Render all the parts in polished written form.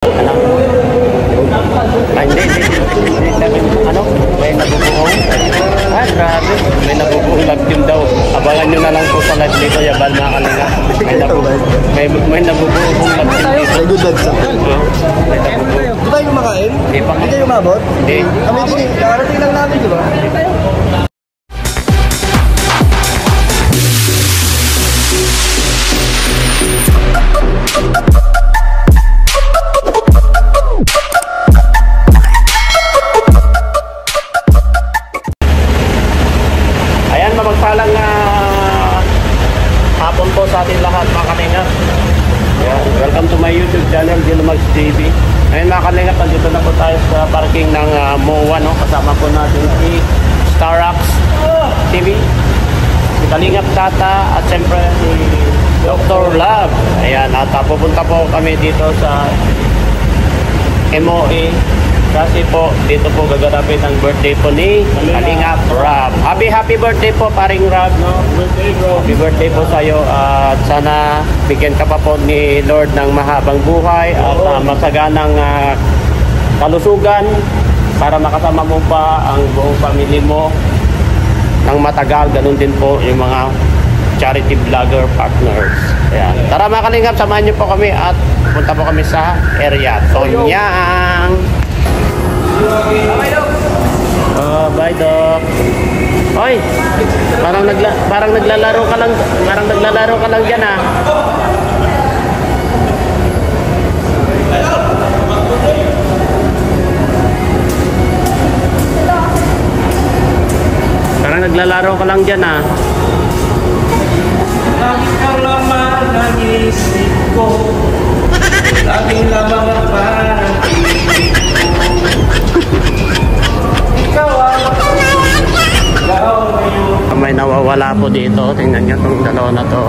Ano? Hindi. Ano? May nabubuong. Grabe. May nabubuong live team daw. Abangan nyo na lang po sa live dito, Yabal mga kalinga. May nabubuong live team dito. May good vibes sa akin. May nabubuong. Di tayo kumakain? Hindi pa. Hindi kayo umabot? Hindi. Kami din, nakarating lang namin, di ba? Ayan, mapagpalang hapon po sa ating lahat mga kalingap. Ayan, welcome to my YouTube channel, Dilumags TV. Ayan mga kalingap, nandito na po tayo sa parking ng MOA, no? Kasama po natin si Starrox TV, si Kalingap Tata, at siyempre si Dr. Love. Ayan, at pupunta po kami dito sa MOA kasi po dito po gaganapin ang birthday po ni Kalingap Rob. Happy birthday po paring Rob, no? Happy birthday po sa iyo at sana bigyan ka pa po ni Lord ng mahabang buhay at masaganang kalusugan para makasama mo pa ang buong pamilya mo ng matagal. Ganun din po yung mga charity vlogger partners. Ayan. Tara mga Kalingap, samahan niyo po kami at punta po kami sa area Tonyang. Bye Doc. Hoy, parang naglalaro ka lang diyan ah. Parang naglalaro ka lang diyan ah. Lagi kang laman ng isip ko, laging lamang ang panaginip ko. Ikaw ang ikaw ngayon. May nawawala po dito. Tingnan nyo itong dalawa na to.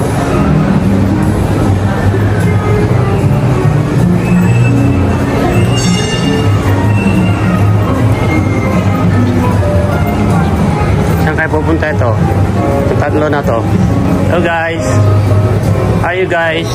Saan kayo pupunta ito? Yung tatlo na to. Hello guys. How are you guys?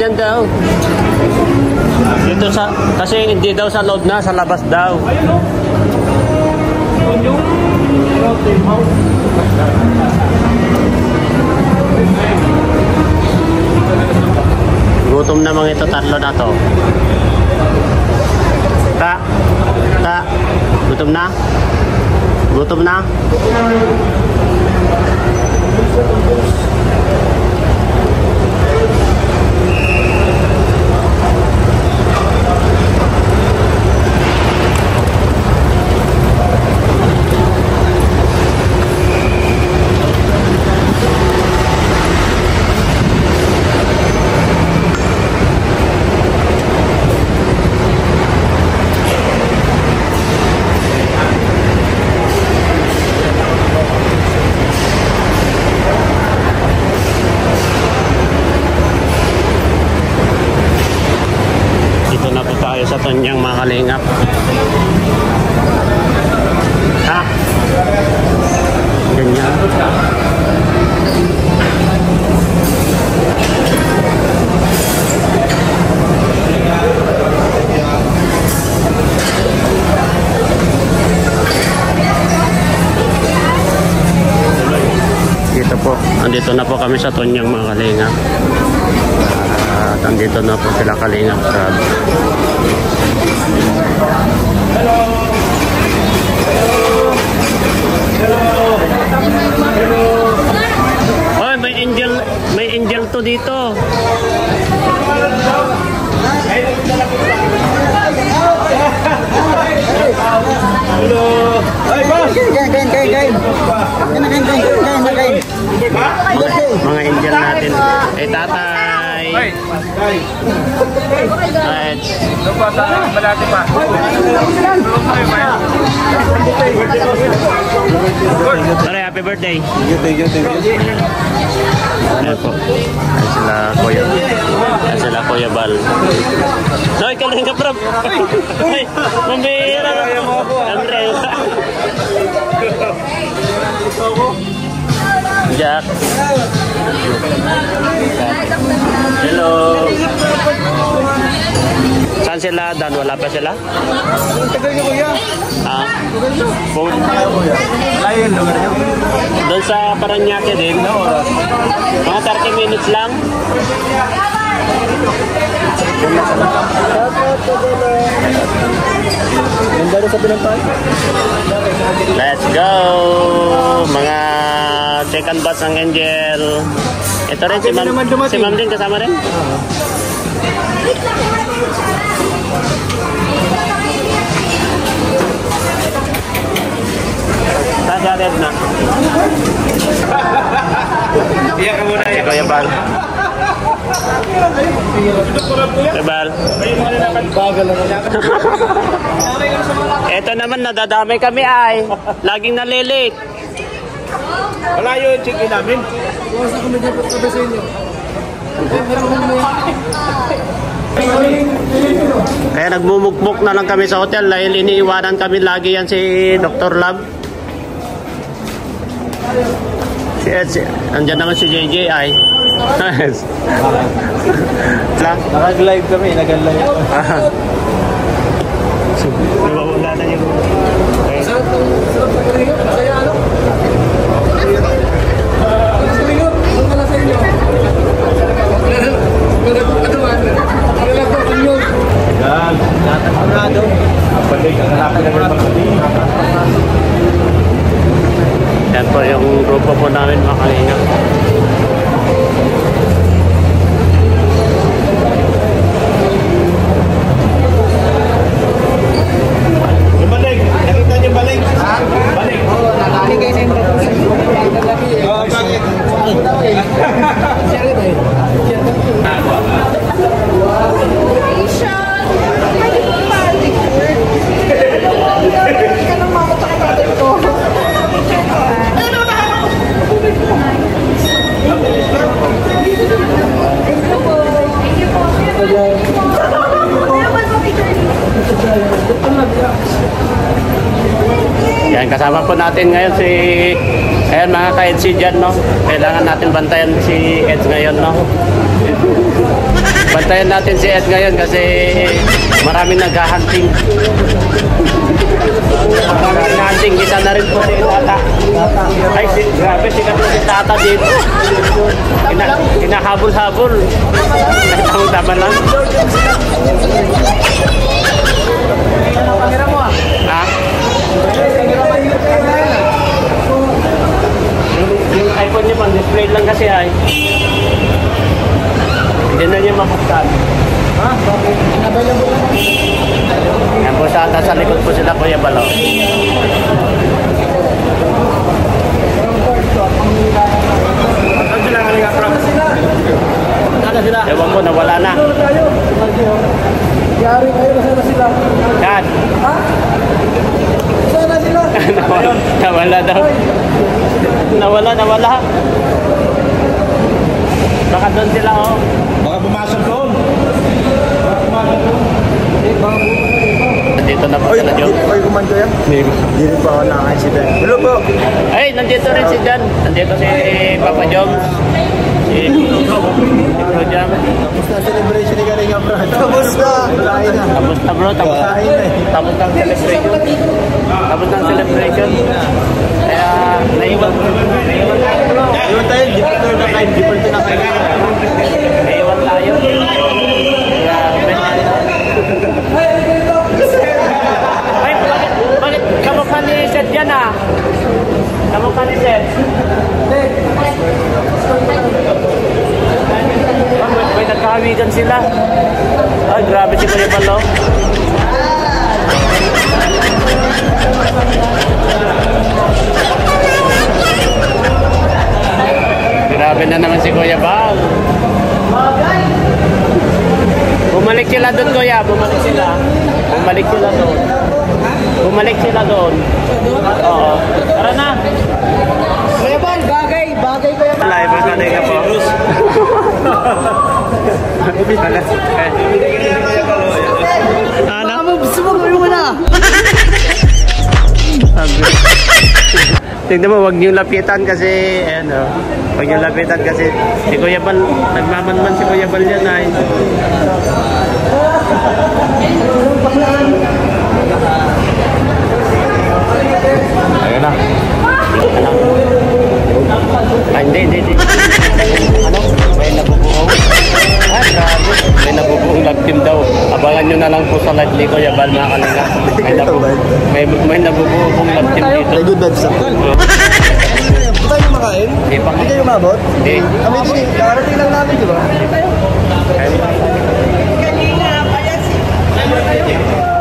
Diyan daw. Dito sa, kasi hindi daw sa loob na, sa labas daw. Gutom na mga ito, tatlo na to. Gutom na? Gutom na? Sa Tonyang mga Kalingap. Ganyan. Dito po, andito na po kami sa Tonyang mga Kalingap. At andito na po sila Kalinga Prab. Oh, may angel to dito. Mga angel natin. Eh, tatay. Right. Sorry, happy birthday. Thank you. Ayan po. Ayan sila Kuya Bal. Noy, Kalinga Prab. Ay, mambira. Andre. Jack. Hello. Saan sila? Dan, wala pa sila? Tagal niyo kuya. Ah. Phone. Layan lugar niyo. Doon sa Paranaque din. Mga 30 minutes lang. Let's go! Mga second batch ng Angel. Ito rin si Ma'am din kasama rin. Sagaret na. Iyak ka muna. Si Kuya Bal. Kuya Bal. Ito naman, nadadamay kami ay. Laging nalilit. Wala yung chicken namin. Kaya nagmumukmuk na lang kami sa hotel dahil iniiwanan kami lagi yan si Dr. Lab. Andyan naman si JJ ay. Nag-live kami, nag-live. Wala na yung... Yan po yung grupo po namin mga Kalinga. Yung balik. Nakita niyo balik? Balik. Oo, bakit? Yan, kasama po natin ngayon si... Ayan mga ka-Eds dyan, no? Kailangan natin bantayan si Eds ngayon, no? Bantayan natin si Eds ngayon kasi maraming nag-hunting. Nag-hunting, kita na rin po si Tata. Ay, grabe, sikat po si Tata dito. Hinahabol-habol. Nagtama lang. Ha? Yung iPhone niya pang display lang kasi ay. Hindi na niya mabuksan. Ha? Yan po sa likod po sila Kuya Balaw. Saan sila Kalinga Prab? Ewan ko, nawala na. Yari kayo, nasaan sila? Yan. Ha? Sana sila? Nawala daw. Nawala. Baka doon sila, oh. Baka pumasok doon. Nandito na po sila, Joe. Oy, kumanto yan? Hindi rin pa ako nakaka-incident. Hello po. Ay, nandito rin si Jan. Nandito si Papa Jom. Si Bro Jam. Tapos na celebration ni Kalinga Prab. Tapos na. Lain na. Tapos na bro, tapos na. Tapos ng celebration. Tapos ng celebration. Kaya, naiwan tayo bro. Iwan tayo, di pa tayo nakain. Di pa tayo nakain. Naiwan tayo. tayo. Grabe. Ay, bakit kamukha ni Seth yan ah? Kamukha ni Seth. May nagkahawigan sila. Ay, grabe si Kuya Bal, oh. Grabe na naman si Kuya Bal. Bumalik sila doon, Kuya. Bumalik sila. Bumalik sila doon. Bumalik sila doon. Oo. Tara na. Kuya Bal, bagay Kuya Bal. Live ang kanay ka po. Ano? Sumugay mo na. Tignan mo, huwag niyong lapitan kasi, ano, huwag niyong lapitan kasi si Kuya Bal, nagmamanman si Kuya Bal yan ay. Ayun na. Ano? Ay, hindi. Ano? May nabubuong. Ah, grabe. May nabubuong love team daw. Abangan nyo na lang po sa live ni Kuya Bal, mga kalinga. May nabubuong love team dito. May good vibes ako. Hindi tayo makain? Hindi pa. Hindi kayo umabot? Hindi. Kami din, kakarating lang namin, di ba?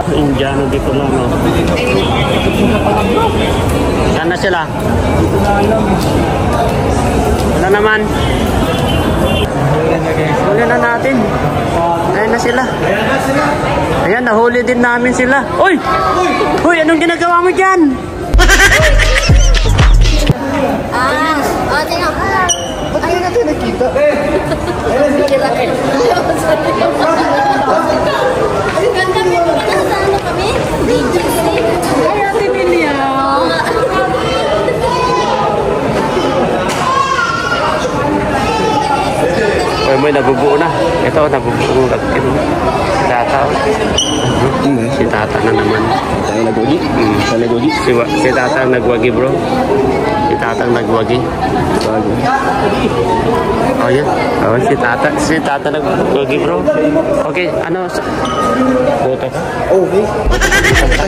Indiano dito lang, no? Saan na sila? Wala naman. Huli na natin. Ayan na sila. Ayan, nahuli din namin sila. Uy! Uy, anong ginagawa mo dyan? Tingnan ko. Ba't kayo natin nakita? Ganda mo, pinasano kami? Ay, Ate Milia. Uy, may nabubuo na. Ito, nabubuo lang. Tata. Si Tata na naman. Tayo nagwagi? Tayo nagwagi? Si Tata ang nagwagi, bro. Si Tata ang nagwagi. Oh, yan. Oh, si Tata nagwagi, bro. Okay, ano? Buto. Okay.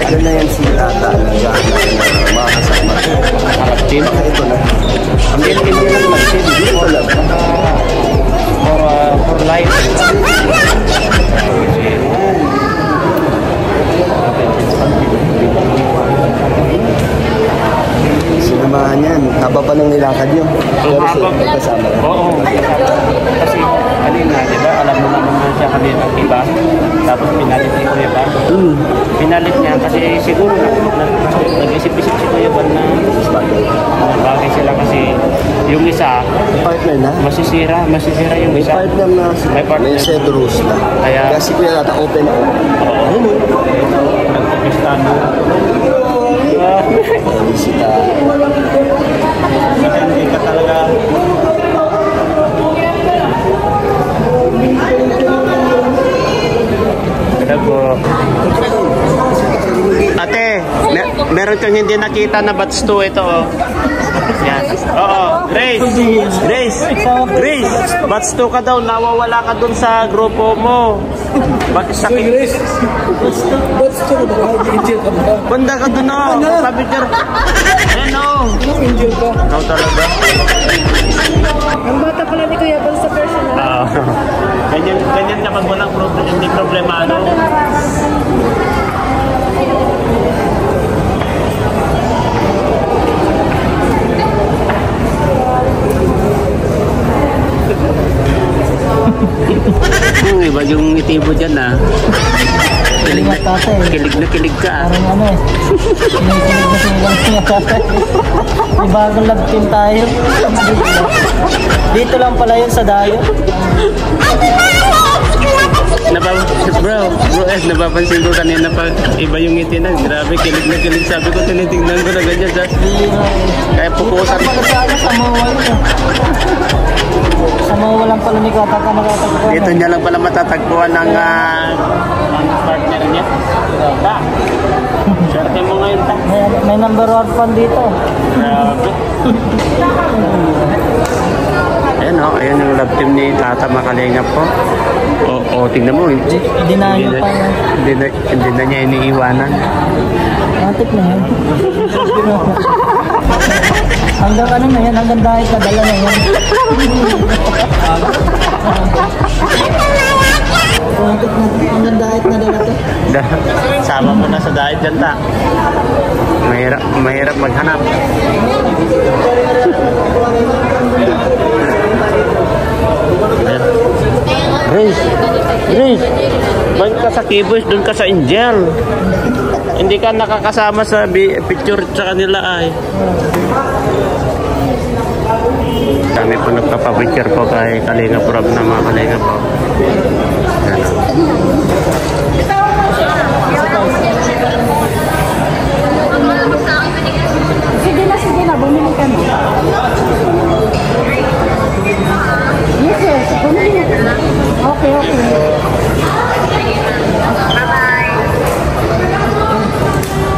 Yan na yan si Tata. Mga kasama. Harap team. Ito na. Hindi lang mag-team. Ito lang. For life. Sinamahan yan. Haba pa ng nilakad yun. Pero kasama. Oo. Kasi, kanina, di ba? Alam mo naman na siya kanina iba. Tapos pinalit ni Kuya Bal. Pinalit niya kasi siguro nag-isip-isip si Kuya Bal na bagay sila kasi yung isa Partner na? masisira yung May isa. partner na. May partner. May set rules na. Kaya- Kaya si Kuya Tata open na open. Oo. Nagpapistano. Bisita. Hindi ka talaga. Ate, meron kang hindi nakita na batch 2 ito, oh. Yan. Oo. Grace. Batch 2 ka daw, nawawala ka dun sa grupo mo. Bakit sakit? What's to the angel ka ba? Banda ka dun, oh. Picture. Ayan, oh. Angel ka? No, talaga. Ang bata pala ni Kuya Bal sa personal. Ganyan kapag walang problem, hindi problema, ano? Iba yung ngiti mo dyan, ah. Kilig na kilig ka, ah. Parang ano eh. Kinikilig na silang siya tatay. May bagong love team tayo. Dito lang pala yun sa dayo. Napapansin ko kanina pa, iba yung ngiti na. Grabe, kilig na kilig. Sabi ko, tinitingnan ko na ganyan. Kaya pupusan. Pala sa ano, sa Moa yun eh. Sa Moa lang pala ni Katata nakatagpuan. Dito niya lang pala matatagpuan ng partner niya. Ta, swerte mo ngayon, ta. May number 1 fan dito. Grabe. Ayan o, ayan yung love team ni Tata Makalingap po. O, tingnan mo. Hindi Dinayo pa yan. na niya iniiwanan. Matik na yan. Hanggang ano na yan, hanggang dahil kadala na yan. Matik na, hanggang dahil na dala to. Sama mo na sa diet dyan ta. Mahirap maghanap. Riz, ba't ka sa Kiboys, doon ka sa Angel. Hindi ka nakakasama sa picture sa kanila ay. Kami po nagpapapicture po kay Kalingap Rob na mga Kalingap po. Sige na, bumili ka na. Yes, yes, bumili ka na. Okay. Bye-bye.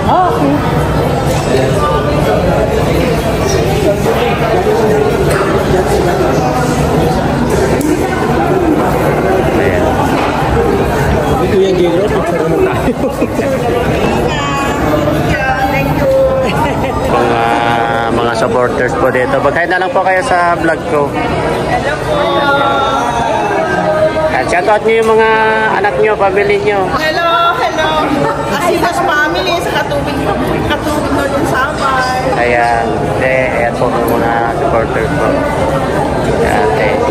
Okay. Ito yung giro, picture mo tayo. Mga supporters po dito. Bagay na lang po kayo sa vlog ko. Hello po. At shoutout nyo yung mga anak nyo, family nyo. Hello. Asinas family sa Katubig Northern Samar. Ayan. Ayan po yung mga supporters po. Ayan.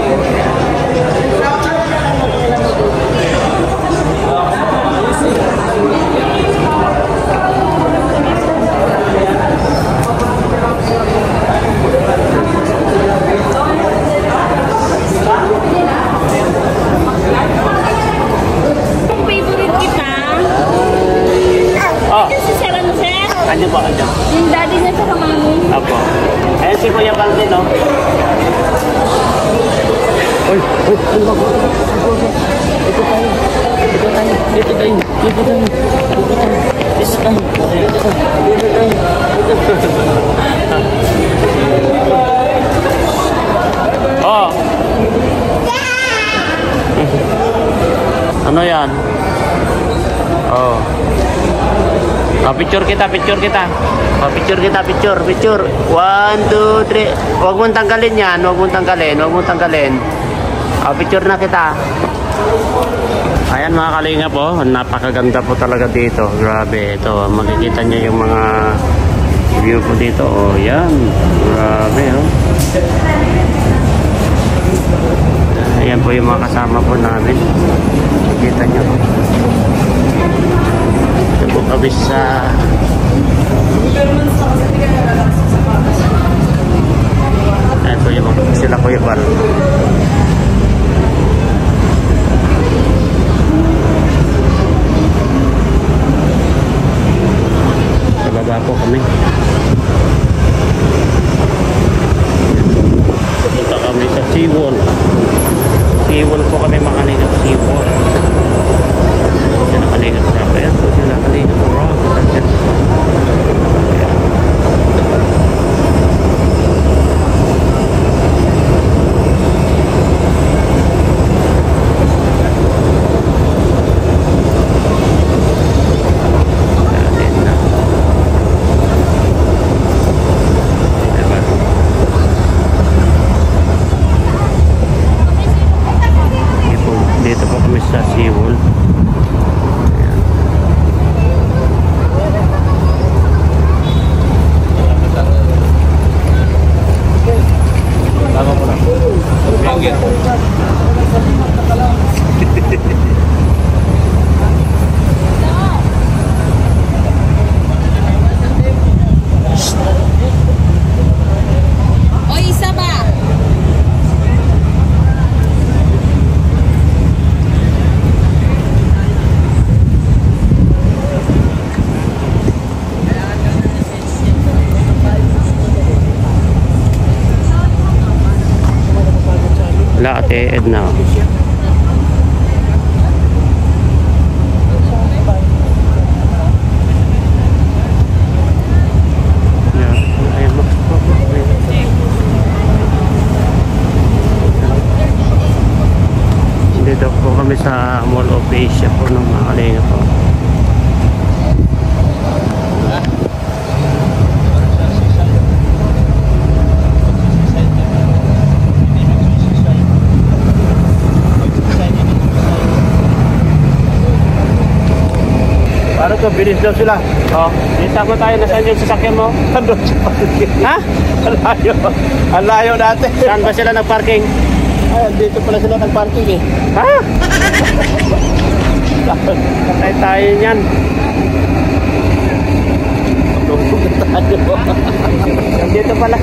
Favorite kita? Oh, Si Sarah Lucet? kanyo po, kanyo. Yung daddy niya sa mami. Apo. Ayan si Kuya Balvin, no? Uy, dito tayo. Oh. Ano yan? Oh. Picture kita. Picture. 1, 2, 3. Huwag mong tanggalin yan. Picture na kita. Ayan mga kalinga po. Napakaganda po talaga dito. Grabe. Ito, makikita niyo yung mga view po dito. Oh, yan. Grabe, oh. Ayan po yung mga kasama po namin. Makikita niyo. Ito po kami sa ayan po yung mga sila Kuya Bal. Bababa po kami. Pupunta kami sa Seawall. Seawall po kami makalingap Seawall. Sila kalingap na pa yan. Sila kalingap po. Dito po kami sa Seawall. O, isa ba? Wala Ate Edna. kalinga po. Para to, bilis daw sila. Oh, kita ko tayo. Nasaan yung sasakyan mo? Andun sa parking. Ha? Ang layo. Ang layo natin. Saan ba sila nagparking? Ay, dito pala sila nag-parking eh. Ha? Patay tayo niyan. Tungkol na tayo. Dito pala.